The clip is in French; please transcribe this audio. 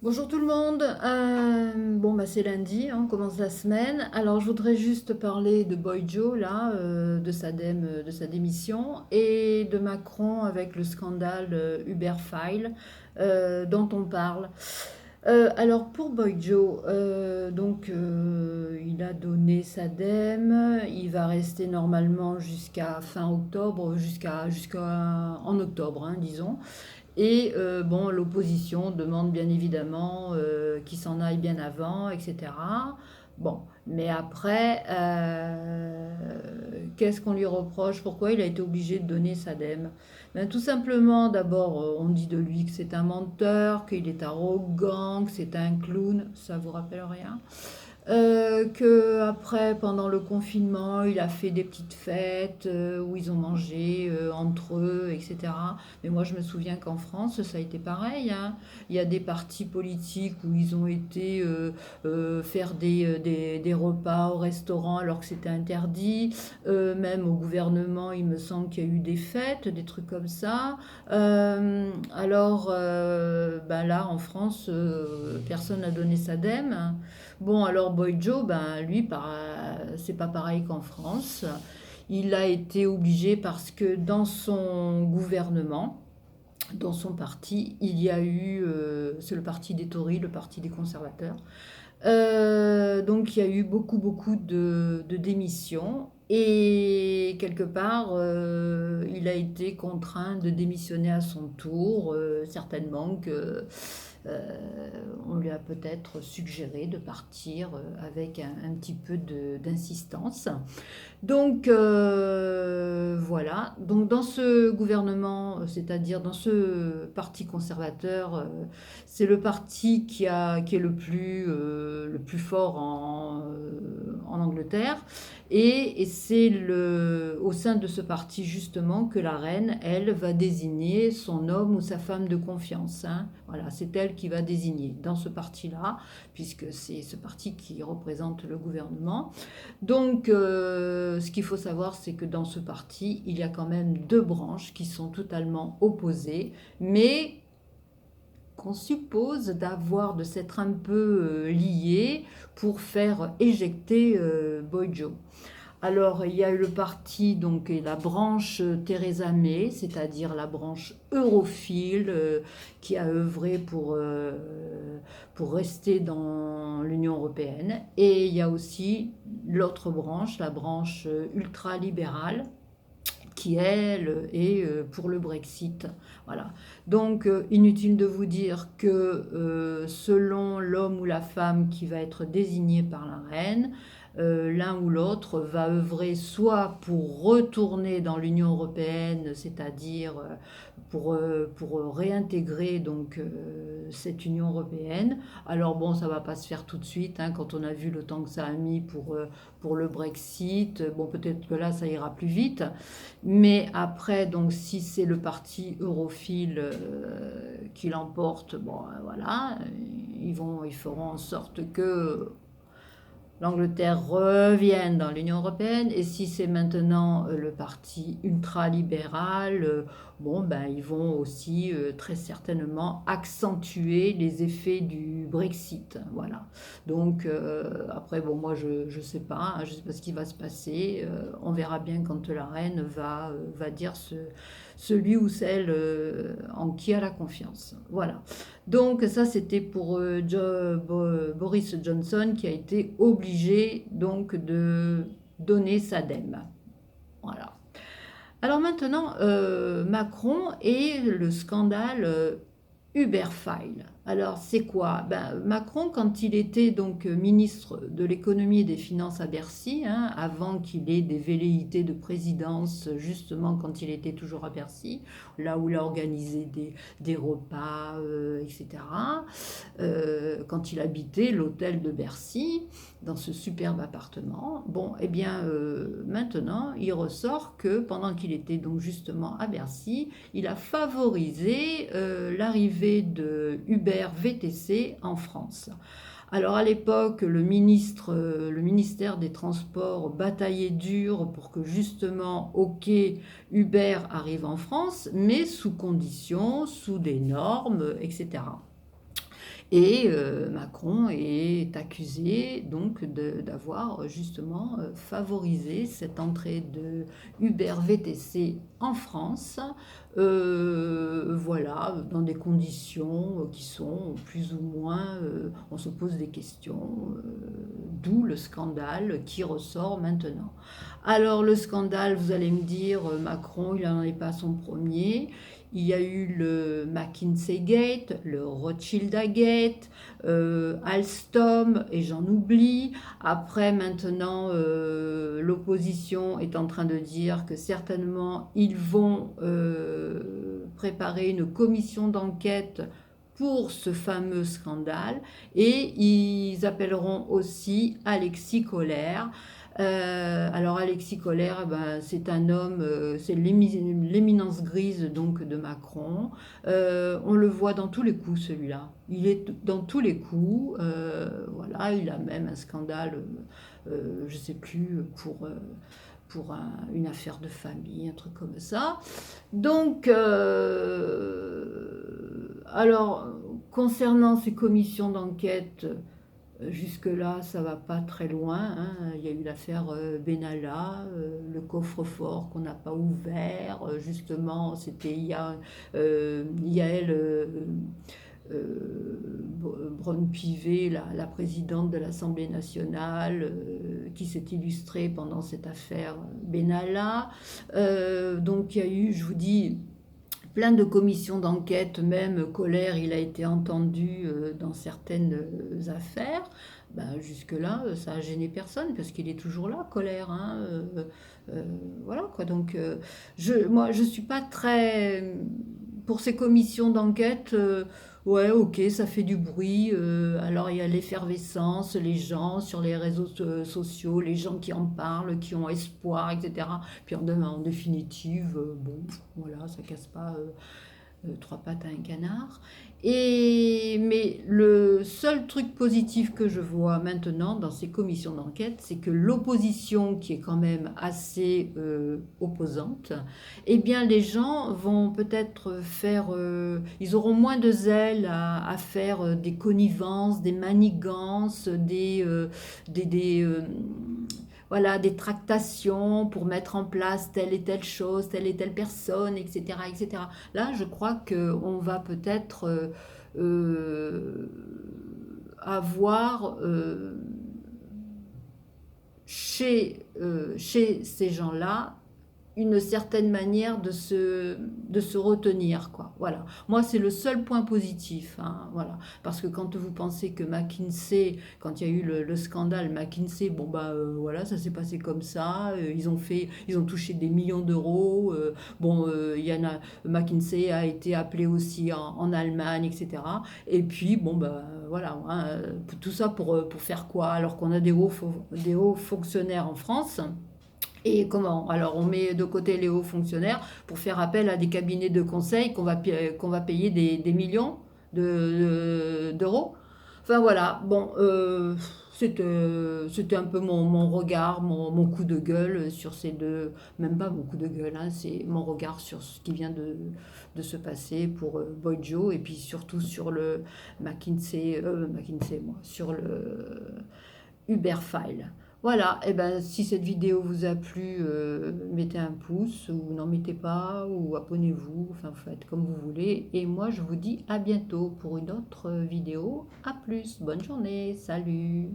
Bonjour tout le monde. C'est lundi, hein, on commence la semaine. Alors je voudrais juste parler de Boy Joe là, de sa démission et de Macron avec le scandale Uber File dont on parle. Alors pour Boy Joe, il a donné sa dème, il va rester normalement jusqu'à fin octobre, jusqu'à en octobre, hein, disons. L'opposition demande bien évidemment qu'il s'en aille bien avant, etc. Bon, mais après, qu'est-ce qu'on lui reproche? Pourquoi il a été obligé de donner sa dème? Ben, tout simplement, d'abord, on dit de lui que c'est un menteur, qu'il est arrogant, que c'est un clown. Ça vous rappelle rien? Que après, pendant le confinement, il a fait des petites fêtes où ils ont mangé entre eux, etc. Mais moi, je me souviens qu'en France, ça a été pareil, hein. Il y a des partis politiques où ils ont été faire des repas au restaurant alors que c'était interdit. Même au gouvernement, il me semble qu'il y a eu des fêtes, des trucs comme ça. Là, en France, personne n'a donné sa dème. Bon, alors Boy Joe, c'est pas pareil qu'en France. Il a été obligé parce que dans son gouvernement, dans son parti, il y a eu, c'est le parti des Tories, le parti des conservateurs. Donc il y a eu beaucoup de démissions et quelque part, il a été contraint de démissionner à son tour, certainement que on lui a peut-être suggéré de partir avec un petit peu d'insistance. Voilà. Donc dans ce gouvernement, c'est-à-dire dans ce parti conservateur, c'est le parti qui est le plus fort en Angleterre. Et c'est au sein de ce parti justement que la reine, elle, va désigner son homme ou sa femme de confiance, hein. Voilà, c'est elle qui va désigner dans ce parti-là, puisque c'est ce parti qui représente le gouvernement. Ce qu'il faut savoir, c'est que dans ce parti, il y a quand même deux branches qui sont totalement opposées, mais qu'on suppose de s'être un peu liées pour faire éjecter Boy Joe. Alors, il y a eu le parti, donc et la branche Theresa May, c'est-à-dire la branche europhile qui a œuvré pour rester dans l'Union européenne. Et il y a aussi l'autre branche, la branche ultralibérale, qui elle est pour le Brexit. Voilà. Inutile de vous dire que selon l'homme ou la femme qui va être désigné par la reine, l'un ou l'autre va œuvrer soit pour retourner dans l'Union européenne, c'est-à-dire pour réintégrer cette Union européenne. Alors bon, ça va pas se faire tout de suite, hein, quand on a vu le temps que ça a mis pour le Brexit. Bon, peut-être que là, ça ira plus vite. Mais après, donc, si c'est le parti europhile qui l'emporte, voilà, ils feront en sorte que l'Angleterre revienne dans l'Union européenne. Et si c'est maintenant le parti ultralibéral, ils vont aussi très certainement accentuer les effets du Brexit. Voilà. Après, bon, moi, je sais pas, hein, je sais pas ce qui va se passer. On verra bien quand la reine va dire celui ou celle en qui elle a confiance. Voilà. Donc ça, c'était pour Boris Johnson qui a été obligé donc de donner sa dème. Voilà. Alors maintenant, Macron et le scandale Uberfile. Alors c'est quoi? Macron, quand il était donc ministre de l'économie et des finances à Bercy, hein, avant qu'il ait des velléités de présidence, justement quand il était toujours à Bercy, là où il a organisé des repas, etc. Quand il habitait l'hôtel de Bercy, dans ce superbe appartement. Bon, eh bien, maintenant, il ressort que pendant qu'il était donc justement à Bercy, il a favorisé l'arrivée de Uber VTC en France. Alors à l'époque, le ministère des Transports bataillait dur pour que justement, ok, Uber arrive en France, mais sous conditions, sous des normes, etc. Et Macron est accusé donc d'avoir justement favorisé cette entrée de Uber VTC en France, voilà, dans des conditions qui sont plus ou moins, on se pose des questions, d'où le scandale qui ressort maintenant. Alors le scandale, vous allez me dire, Macron, il n'en est pas son premier. Il y a eu le McKinsey Gate, le Rothschilda Gate, Alstom, et j'en oublie. Après, maintenant, l'opposition est en train de dire que certainement, ils vont préparer une commission d'enquête pour ce fameux scandale, et ils appelleront aussi Alexis Kohler. Alors Alexis Kohler, eh ben, c'est un homme, c'est l'éminence grise donc de Macron. On le voit dans tous les coups, celui-là. Il est dans tous les coups. Voilà, il a même un scandale, je ne sais plus, pour une affaire de famille, un truc comme ça. Donc, alors, concernant ces commissions d'enquête, jusque-là, ça va pas très loin, hein. Il y a eu l'affaire Benalla, le coffre-fort qu'on n'a pas ouvert. Justement, c'était Yael Braun-Pivet, la présidente de l'Assemblée nationale, qui s'est illustrée pendant cette affaire Benalla. Donc il y a eu, je vous dis, plein de commissions d'enquête, même Colère, il a été entendu dans certaines affaires. Ben, jusque-là, ça a gêné personne parce qu'il est toujours là, Colère, hein. Voilà quoi. Donc, moi, je suis pas très pour ces commissions d'enquête. Ouais, ok, ça fait du bruit. Alors, il y a l'effervescence, les gens sur les réseaux sociaux, les gens qui en parlent, qui ont espoir, etc. Puis en définitive, bon, voilà, ça casse pas trois pattes à un canard. Mais le seul truc positif que je vois maintenant dans ces commissions d'enquête, c'est que l'opposition, qui est quand même assez opposante, eh bien les gens vont peut-être faire, ils auront moins de zèle à faire des connivences, des manigances, voilà, des tractations pour mettre en place telle et telle chose, telle et telle personne, etc., etc. Là, je crois qu'on va peut-être euh, avoir chez ces gens-là une certaine manière de se retenir, quoi. Voilà. Moi, c'est le seul point positif, hein, voilà. Parce que quand vous pensez que McKinsey, quand il y a eu le scandale McKinsey, bon, bah, voilà, ça s'est passé comme ça. Ils ont touché des millions d'euros. Bon, il y en a, McKinsey a été appelé aussi en Allemagne, etc. Et puis, bon, bah, voilà, hein, tout ça pour faire quoi? Alors qu'on a des hauts fonctionnaires en France. Et comment? Alors, on met de côté les hauts fonctionnaires pour faire appel à des cabinets de conseil qu'on va payer des millions d'euros. Enfin voilà, bon, c'était un peu mon regard, mon coup de gueule sur ces deux, même pas mon coup de gueule, hein, c'est mon regard sur ce qui vient de se passer pour Boy Joe, et puis surtout sur le McKinsey, moi, sur le Uberfile. Voilà, et ben si cette vidéo vous a plu, mettez un pouce, ou n'en mettez pas, ou abonnez-vous, enfin faites comme vous voulez. Et moi je vous dis à bientôt pour une autre vidéo. À plus, bonne journée, salut!